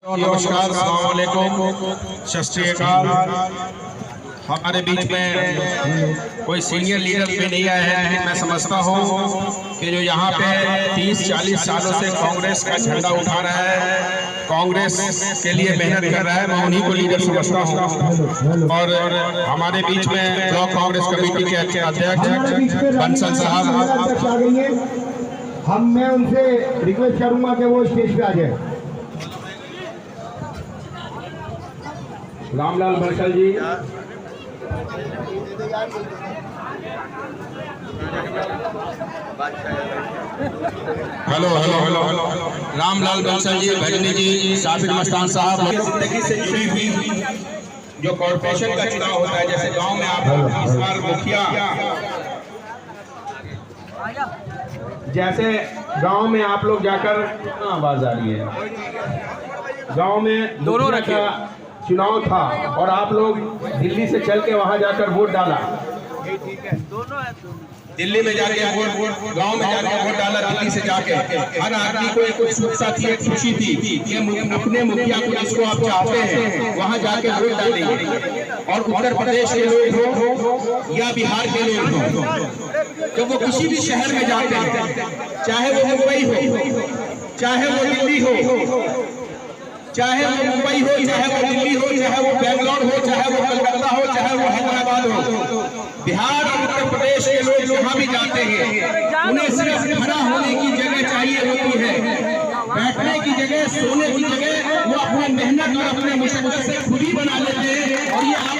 नमस्कार, अस्सलाम वालेकुम, सत श्री अकाल। हमारे बीच में कोई सीनियर लीडर भी नहीं आए हैं, लेकिन मैं समझता हूँ कि जो यहाँ पे 30-40 सालों से कांग्रेस का झंडा उठा रहा है, कांग्रेस के लिए मेहनत कर रहा है, मैं उन्हीं को लीडर समझता हूँ। और हमारे बीच में ब्लॉक कांग्रेस कमेटी के अध्यक्ष बंसल साहब, मैं उनसे रिक्वेस्ट करूंगा कि वो स्टेज पे आ जाए। Ramlal Bansal ji, hello hello hello hello, Ramlal Bansal ji, Bhajani ji, साफिर Mastan साहब। जिंदगी से जुड़ी हुई जो कॉर्पोरेशन का चुनाव होता है, जैसे गांव में आप इस बार मुखिया, जैसे गांव में आप लोग जाकर, आवाज आ रही है, गांव में दोनों का चुनाव था और आप लोग दिल्ली से चल के वहां जाकर वोट डाला। दिल्ली में जाके वोट, गांव में जाके वोट डाला, दिल्ली से जाके हर आदमी को एक उत्सुकता थी, एक खुशी थी कि अपने मुखिया को जिसको आप चाहते हैं वहां जाके वोट डालेंगे। और उत्तर प्रदेश के लोग हो या बिहार के लोग हो, जब वो किसी भी शहर में जाते हैं, चाहे वो मुंबई हो, चाहे वो दिल्ली हो, चाहे वो मुंबई हो, चाहे वो दिल्ली हो, चाहे वो बेंगलोर हो, चाहे वो कलकत्ता हो, चाहे वो हैदराबाद हो, बिहार और उत्तर प्रदेश के लोग जहाँ भी जाते हैं, उन्हें सिर्फ खड़ा होने की जगह चाहिए होती है, बैठने की जगह, सोने की जगह वो अपनी मेहनत और अपने मुशक्कत से खुद ही बना लेते हैं। और ये आप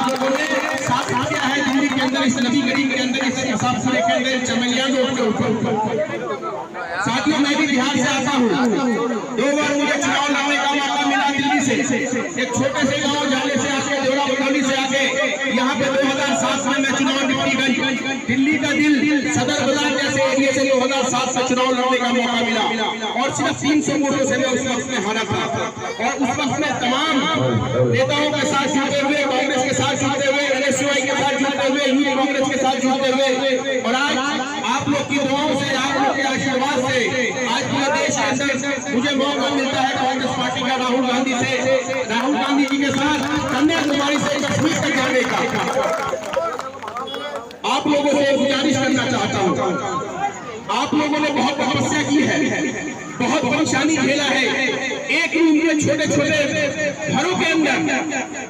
लोगों ने साथ किया है दिल्ली के अंदर, इस नदी गली के अंदर, इस मुसाफिर के अंदर, चमेलिया रोड के ऊपर। साथियों, मैं भी बिहार से आता हूँ, 2 बार मुझे चुनाव लड़ने का मौका मिला दिल्ली से। एक छोटे से गांव जाने से आके, देवरा बटौली से आके यहाँ पे 2007 में मैं चुनाव डिप्टीगंज, दिल्ली का दिल, सदर बाजार जैसे एरिया से 2007 में चुनाव लड़ने का मौका मिला और सिर्फ 300 वोटों से मैं उस वक्त में हारा था। और उस वक्त में तमाम नेताओं के साथ जुड़ते हुए, कांग्रेस के साथ जुड़ते हुए, NSUI के साथ जुड़ते हुए, यूथ कांग्रेस के साथ जुड़ते हुए, और आज आप लोग की दुआओं से, आप लोग के आशीर्वाद से आज पूरे देश के अंदर मुझे मौका मिलता है कांग्रेस पार्टी का राहुल गांधी जी के साथ कन्याकुमारी से कश्मीर तक जाने का। आप लोगों से गुजारिश करना चाहता हूँ, आप लोगों ने बहुत तपस्या की है, बहुत परेशानी झेला है। एक रूम के छोटे छोटे घरों के अंदर,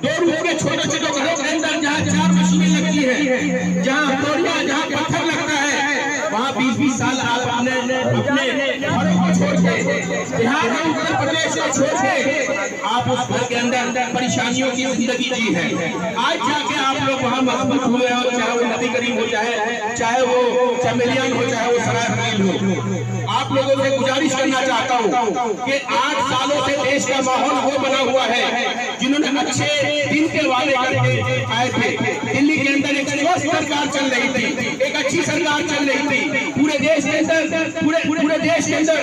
2 रूम के छोटे छोटे घरों के अंदर जहाँ 4 मशीनें लगती है, जहाँ तोड़िया, जहाँ पत्थर लगता है, वहाँ 20-20 साल आप अपने घरों को छोड़ के, बिहार और उत्तर प्रदेश को छोड़ के आप उस घर के अंदर परेशानियों की जिंदगी जी है। आज जाके आप लोग वहाँ मजबूत हुए हो, चाहे वो नदी करीम हो, चाहे वो चमेलियन हो, चाहे वो सराय हकीम हो। आप लोगों से गुजारिश करना चाहता हूँ कि 8 सालों से देश का माहौल वो बना हुआ है, जिन्होंने अच्छे दिन के वादे करके आए थे। दिल्ली के अंदर एक स्वस्थ सरकार चल रही थी, एक अच्छी सरकार चल रही थी पूरे देश के अंदर। पूरे देश के अंदर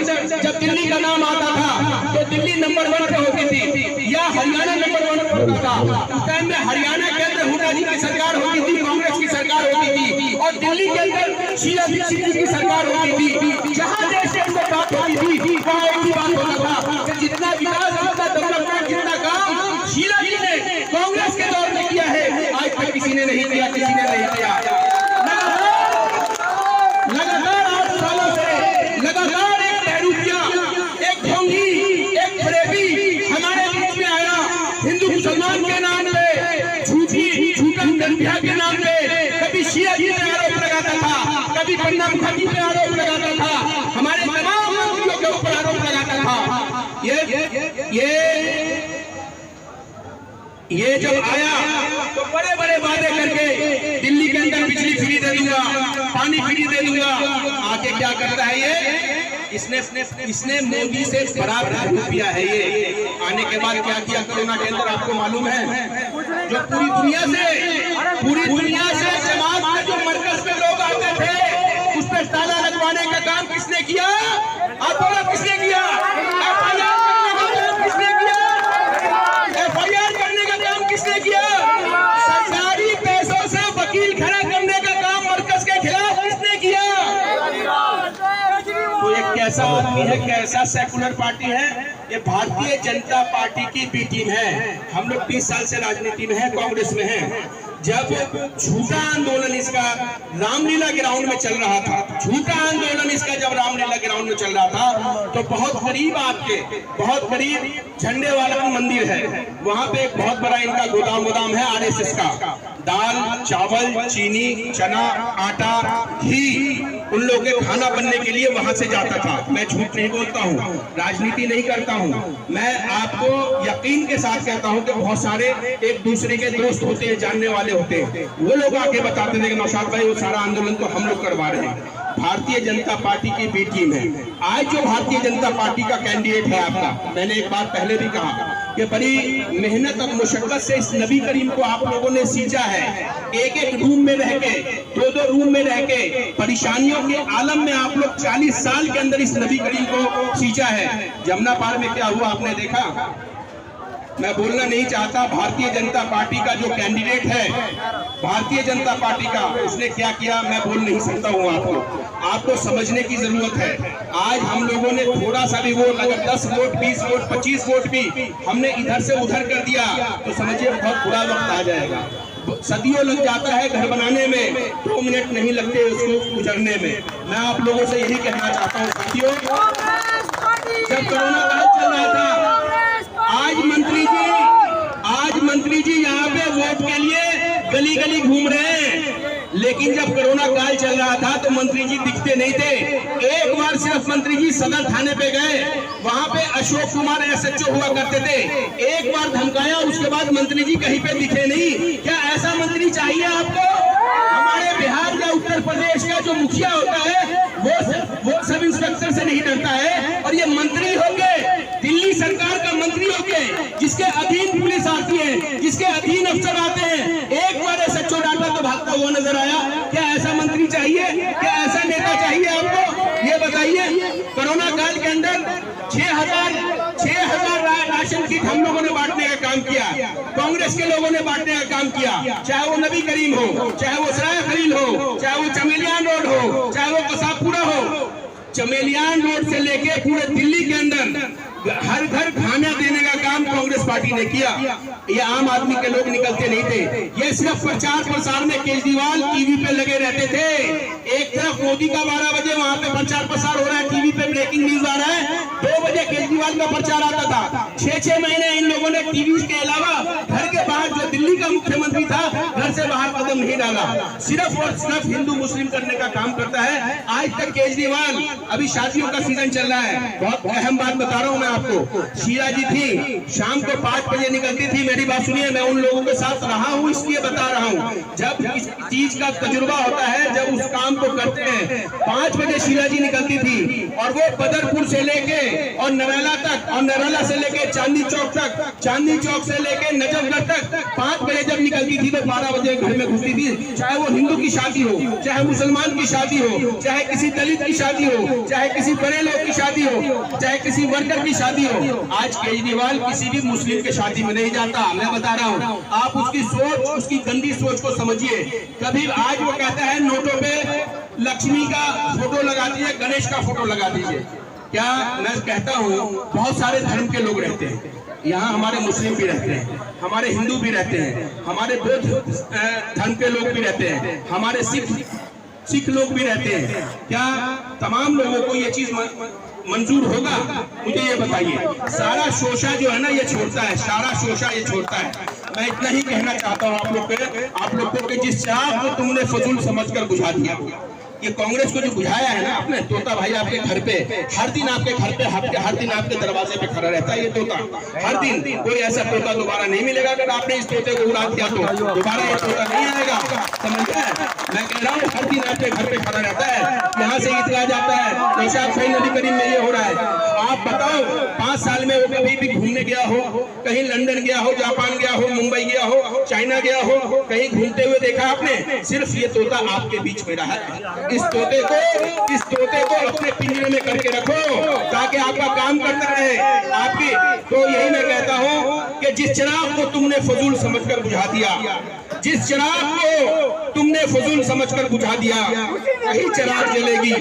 जब दिल्ली का नाम आता था तो दिल्ली नंबर 1 पे होती थी, या हरियाणा नंबर 1 पे होता था। उस टाइम में हरियाणा के अंदर हुड्डा जी की सरकार होती थी, कांग्रेस की सरकार होती थी, और दिल्ली के अंदर शीला दीक्षित जी की सरकार होती थी। जहाँ देश के अंदर बात होती थी, वहाँ एक ही बात होता था कि जितना विकास, जितना डेवलपमेंट, जितना काम शीला जी ने कांग्रेस के दौर में किया है, आज तक किसी ने नहीं किया, किसी ने नहीं किया। लगातार 8 सालों से लगातार एक बहरूपिया, एक ढोंगी, एक फरेबी हमारे बीच में आया। हिंदू मुसलमान के नाम पे, झूठन दंभिया के नाम पे, कभी शिया जी पे आरोप लगाता था, कभी पन्ना मुखर्जी पे आरोप लगाता था, हमारे तमाम मंत्रियों के ऊपर आरोप लगाता था। ये जब आया तो बड़े बड़े वादे करके दिल्ली के अंदर बिजली फ्री दे दूंगा, पानी फ्री दे दूंगा। आके क्या करता है ये, इसने मोदी से बराबर रुपया है। ये आने के बाद क्या किया कोरोना के अंदर, आपको मालूम है, जो पूरी दुनिया से जमात में जो मरकज पे लोग आते थे, उस पर ताला लगवाने का काम किसने किया? आप बोलो, किसने किया? FIR करने का काम किसने किया? सरकारी पैसों से वकील खड़ा करने का काम मरकज के खिलाफ किसने किया? तो ये कैसा आदमी है, कैसा सेकुलर पार्टी है? ये भारतीय जनता पार्टी की बी टीम है। हम लोग 30 साल से राजनीति में है, कांग्रेस में है। जब झूठा आंदोलन इसका रामलीला ग्राउंड में चल रहा था, झूठा आंदोलन इसका जब रामलीला ग्राउंड में चल रहा था, तो बहुत करीब आपके, बहुत करीब झंडे वाला मंदिर है, वहां पे एक बहुत बड़ा इनका गोदाम है आरएसएस का। दाल, चावल, चीनी, चना, आटा, घी उन लोगों के खाना बनने के लिए वहां से जाता था। मैं झूठ नहीं बोलता हूँ, राजनीति नहीं करता हूँ। मैं आपको यकीन के साथ कहता हूँ कि बहुत सारे एक दूसरे के दोस्त होते हैं, जानने वाले होते हैं, वो लोग आके बताते थे कि नौशाद भाई वो सारा आंदोलन तो हम लोग करवा रहे हैं। भारतीय जनता पार्टी की बी टीम है। आज जो भारतीय जनता पार्टी का कैंडिडेट है आपका, मैंने एक बात पहले भी कहा कि बड़ी मेहनत और मुशक्कत से इस नबी करीम को आप लोगों ने सींचा है। एक एक रूम में रह के, दो रूम में रह के, परेशानियों के आलम में आप लोग 40 साल के अंदर इस नबी करीम को सींचा है। जमुना पार में क्या हुआ आपने देखा? मैं बोलना नहीं चाहता, भारतीय जनता पार्टी का जो कैंडिडेट है, भारतीय जनता पार्टी का, उसने क्या किया मैं बोल नहीं सकता हूँ। आपको समझने की जरूरत है। आज हम लोगों ने थोड़ा सा भी वोट, अगर 10 वोट, 20 वोट, 25 वोट भी हमने इधर से उधर कर दिया तो समझिए बहुत बुरा वक्त आ जाएगा। सदियों लग जाता है घर बनाने में, 2 मिनट नहीं लगते उसको गुजरने में। मैं आप लोगों से यही कहना चाहता हूँ साथियों, जब कोरोना काल चल रहा था, आज मंत्री जी यहाँ पे वोट के लिए गली गली घूम रहे हैं, लेकिन जब कोरोना काल चल रहा था तो मंत्री जी दिखते नहीं थे। एक बार सिर्फ मंत्री जी सदर थाने पे गए, वहां पे अशोक कुमार एसएचओ हुआ करते थे, एक बार धमकाया, उसके बाद मंत्री जी कहीं पे दिखे नहीं। क्या ऐसा मंत्री चाहिए आपको? हमारे बिहार या उत्तर प्रदेश का जो मुखिया होता है वो सब इंस्पेक्टर से नहीं डरता है, और ये मंत्री होके, दिल्ली सरकार का मंत्री होके, जिसके अधीन पुलिस आती है, जिसके अधीन अफसर आते हैं, एक बार एसएचओ डाटा तो भागता हुआ नजर आया। क्या ऐसा मंत्री चाहिए? क्या ऐसा नेता चाहिए आपको? ये बताइए। कोरोना काल के अंदर 6,000 राशन किट हम लोगों ने बांटने का काम किया, कांग्रेस के लोगों ने बांटने का काम किया। चाहे वो नबी करीम हो, चाहे वो सराय खलील हो, चाहे वो चमेलियान रोड हो, चाहे वो कसाबपुरा हो, चमेलियान रोड से लेके पूरे दिल्ली के अंदर हर घर खाना देने का काम कांग्रेस पार्टी ने किया। ये आम आदमी के लोग निकलते नहीं थे, ये सिर्फ प्रचार प्रसार में केजरीवाल टीवी पे लगे रहते थे। एक तरफ मोदी का 12 बजे वहां पे प्रचार प्रसार हो रहा है, टीवी पे ब्रेकिंग न्यूज आ रहा है, 2 बजे केजरीवाल का प्रचार आता था। 6 महीने इन लोगों ने टीवी के अलावा घर के बाहर, जो दिल्ली का मुख्यमंत्री था, घर से बाहर कदम नहीं डाला। सिर्फ और सिर्फ हिंदू मुस्लिम करने का काम करता है आज तक केजरीवाल। अभी शादियों का सीजन चल रहा है, बहुत अहम बात बता रहा हूँ मैं आपको। शीला जी थी, शाम को 5 बजे निकलती थी। मेरी बात सुनिए, मैं उन लोगों के साथ रहा हूँ इसलिए बता रहा हूँ। जब इस चीज का तजुर्बा होता है, जब उस काम को करते हैं, 5 बजे शीला जी निकलती थी, और वो बदरपुर से लेके और नरेला तक, और नरेला से लेके चांदनी चौक तक, चांदनी चौक से लेके नजफगढ़ तक 5 बजे जब निकलती थी तो 12 बजे घर में घुसती थी। चाहे वो हिंदू की शादी हो, चाहे मुसलमान की शादी हो, चाहे किसी दलित की शादी हो, चाहे किसी बड़े लोग की शादी हो, चाहे किसी वर्कर की शादी हो। आज केजरीवाल किसी भी मुस्लिम के शादी में नहीं जाता। मैं बता रहा हूँ, आप उसकी सोच, उसकी गंदी सोच को समझिए। कभी आज वो कहता है नोटों पे लक्ष्मी का फोटो लगा दीजिए, गणेश का फोटो लगा दीजिए। क्या मैं कहता हूँ, बहुत सारे धर्म के लोग रहते हैं यहाँ, हमारे मुस्लिम भी रहते हैं, हमारे हिंदू भी रहते हैं, हमारे बौद्ध धर्म के लोग भी रहते हैं, हमारे सिख लोग भी रहते हैं। क्या तमाम लोगों को ये चीज मंजूर होगा? मुझे ये बताइए। सारा शोषा जो है ना ये छोड़ता है, सारा शोषा ये छोड़ता है। मैं इतना ही कहना चाहता हूँ आप लोग को कि जिस चाह को तुमने फजूल समझकर बुझा दिया, ये कांग्रेस को जो बुझाया है ना आपने, तोता भाई आपके घर पे हर दिन, आपके घर पे हर दिन आपके दरवाजे पे खड़ा रहता है ये तोता, हर दिन। कोई ऐसा तोता दोबारा नहीं मिलेगा। अगर आपने इस तोते को उड़ा दिया तो दोबारा ये तोता नहीं आएगा, समझ गए? मैं कह रहा हूँ हर दिन आपके घर पे खड़ा रहता है, यहाँ से इतला जाता है, नौशाद भाई नबी करीम में ये हो रहा है। आप बताओ, 5 साल में वो कभी भी घूमने गया हो, कहीं लंदन गया हो, जापान गया हो, मुंबई गया हो, चाइना गया हो, कहीं घूमते हुए देखा आपने? सिर्फ ये तोता आपके बीच में रहा है। इस तोते को अपने पिंजरे में करके रखो ताकि आपका काम करता रहे आपकी। तो यही मैं कहता हूँ कि जिस चिराग को तुमने फजूल समझकर बुझा दिया, जिस चिराग को तुमने फजूल समझकर बुझा दिया, वही चिराग जलेगी,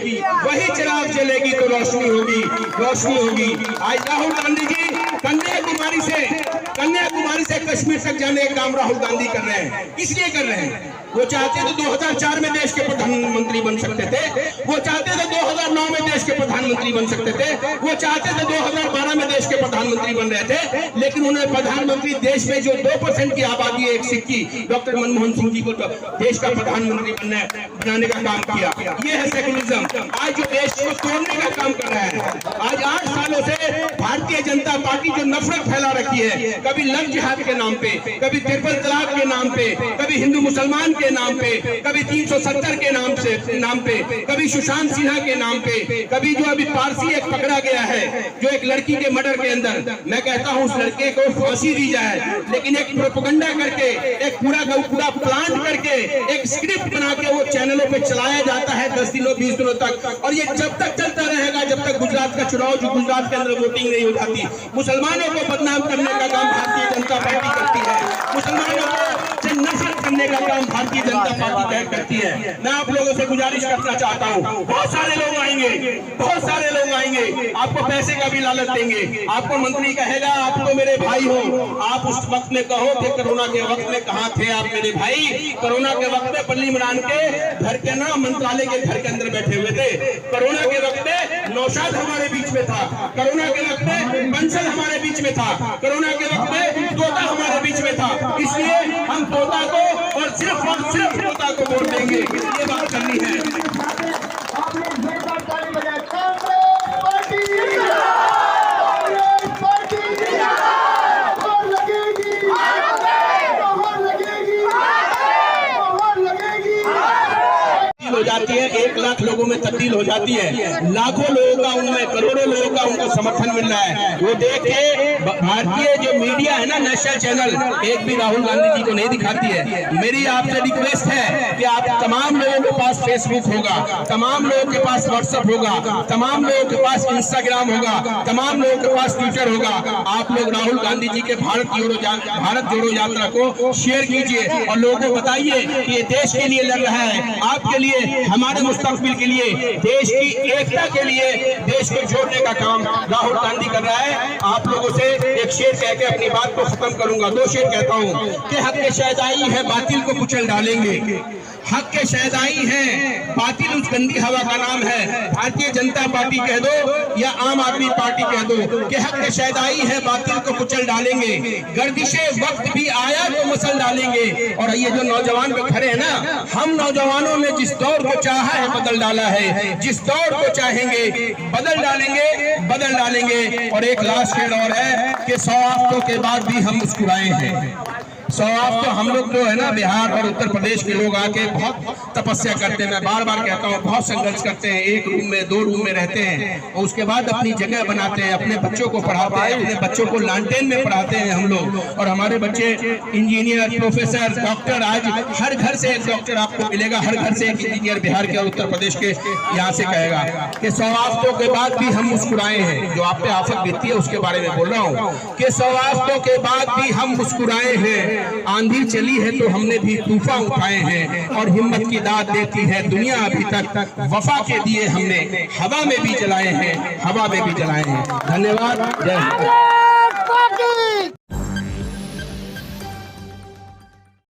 वही चिराग जलेगी तो रोशनी होगी, रोशनी होगी। आज राहुल गांधी जी कन्याकुमारी से कश्मीर तक जाने का काम राहुल गांधी कर रहे हैं। किस लिए कर रहे हैं? वो चाहते तो 2004 में देश के प्रधानमंत्री बन सकते थे, वो चाहते थे 2009 में देश के प्रधानमंत्री बन सकते थे, वो चाहते थे 2012 में देश के प्रधानमंत्री बन रहे थे, लेकिन उन्हें प्रधानमंत्री देश में जो 2% की आबादी है, एक सिक्की डॉक्टर मनमोहन सिंह जी को देश का प्रधानमंत्री बनाने का काम किया। ये है सेकुलरिज्म। आज जो देश को तोड़ने का काम कर रहा है। आज 8 सालों से भारतीय जनता पार्टी जो नफरत फैला रखी है, कभी लव जिहाद के नाम पे, कभी ट्रिपल तलाक के नाम पे, कभी हिंदू मुसलमान के नाम पे, कभी 370 के नाम पे, कभी सुशांत सिन्हा के नाम पे, कभी जो अभी पारसी एक पकड़ा गया है जो एक लड़की के मर्डर के अंदर, मैं कहता हूं उस लड़के को फांसी दी जाए, लेकिन एक प्रोपेगेंडा करके, एक पूरा प्लान करके, एक स्क्रिप्ट बना के वो चैनलों पे चलाया जाता है 10 दिनों 20 दिनों तक, और ये जब तक चलता रहेगा जब तक गुजरात का चुनाव, जो गुजरात के अंदर वोटिंग नहीं हो जाती। मुसलमानों को बदनाम करने का काम भारतीय जनता पार्टी करती है, मुसलमानों को नफरत करने का काम भारतीय जनता पार्टी करती है। मैं आप लोगों से गुजारिश करना चाहता हूँ, बहुत सारे लोग आएंगे, बहुत सारे लोग आएंगे, आपको पैसे का भी लालच देंगे, आपको मंत्री कहेगा आप तो मेरे भाई हो, आप उस वक्त में कहो कि कोरोना के वक्त में कहाँ थे आप मेरे भाई? कोरोना के वक्त में पल्ली इमरान के घर के ना मंत्रालय के घर के अंदर बैठे हुए थे, कोरोना के वक्त में नौशाद हमारे बीच में था, कोरोना के वक्त में बंसल हमारे बीच में था, कोरोना के वक्त में तोता हमारे बीच में था, इसलिए हम तोता को और सिर्फ तोता को वोट देंगे। ये बात करनी है। आप लोग जोरदार ताली बजाएं। हो जाती है, 1 लाख लोगों में तब्दील हो जाती है, लाखों लोगों का उनमें, करोड़ों लोगों का उनको समर्थन मिल रहा है। वो देख के भारतीय जो मीडिया है ना, नेशनल चैनल, एक भी राहुल गांधी जी को नहीं दिखाती है। मेरी आपसे रिक्वेस्ट है कि आप तमाम लोगों के पास फेसबुक होगा, तमाम लोगों के पास व्हाट्सएप होगा, तमाम लोगों के पास इंस्टाग्राम होगा, तमाम लोगों के पास ट्विटर होगा, आप लोग राहुल गांधी जी के भारत जोड़ो यात्रा को शेयर कीजिए और लोगों को बताइए कि ये देश के लिए लड़ रहा है, आपके लिए, हमारे मुस्तकबिल के लिए, देश की एकता के लिए, देश को जोड़ने का काम राहुल गांधी कर रहा है। आप लोगों से एक शेर कह के अपनी बात को खत्म करूंगा। 2 शेर कहता हूं कि हक के शहदाई है, बातिल को कुचल डालेंगे। हक के शहदाई है, बातिल उस गंदी हवा का नाम है। भारतीय जनता पार्टी कह दो या आम आदमी पार्टी कह दो कि हक के शहदाई है, बातिल को कुचल डालेंगे। गर्दिशे वक्त भी आया तो मसल डालेंगे। और ये जो नौजवान पे खड़े हैं ना, हम नौजवानों ने जिस दौर को चाहा है बदल डाला है, जिस दौर को चाहेंगे बदल डालेंगे। और एक लास्ट शेर और है कि 100 आफतों के बाद भी हम मुस्कुराए हैं। 100 आफत तो हम लोग जो है ना, बिहार और उत्तर प्रदेश के लोग आके बहुत तपस्या करते हैं, मैं बार बार कहता हूँ, बहुत संघर्ष करते हैं, 1 रूम में 2 रूम में रहते हैं और उसके बाद अपनी जगह बनाते हैं, अपने बच्चों को पढ़ाते हैं, अपने बच्चों को लालटेन में पढ़ाते हैं हम लोग। और हमारे बच्चे इंजीनियर, प्रोफेसर, डॉक्टर, आज हर घर से एक डॉक्टर आपको मिलेगा, हर घर से एक इंजीनियर बिहार के और उत्तर प्रदेश के यहाँ से कहेगा कि 100 आफतों के बाद भी हम मुस्कुराए हैं। जो आप पे आफत बीतती है उसके बारे में बोल रहा हूँ कि 100 आफतों के बाद भी हम मुस्कुराए हैं। आंधी चली है तो हमने भी तूफान उठाए हैं और हिम्मत की दाद देती है दुनिया अभी तक। वफा के दिए हमने हवा में भी जलाए हैं, हवा में भी जलाए हैं। धन्यवाद। जय हिंद।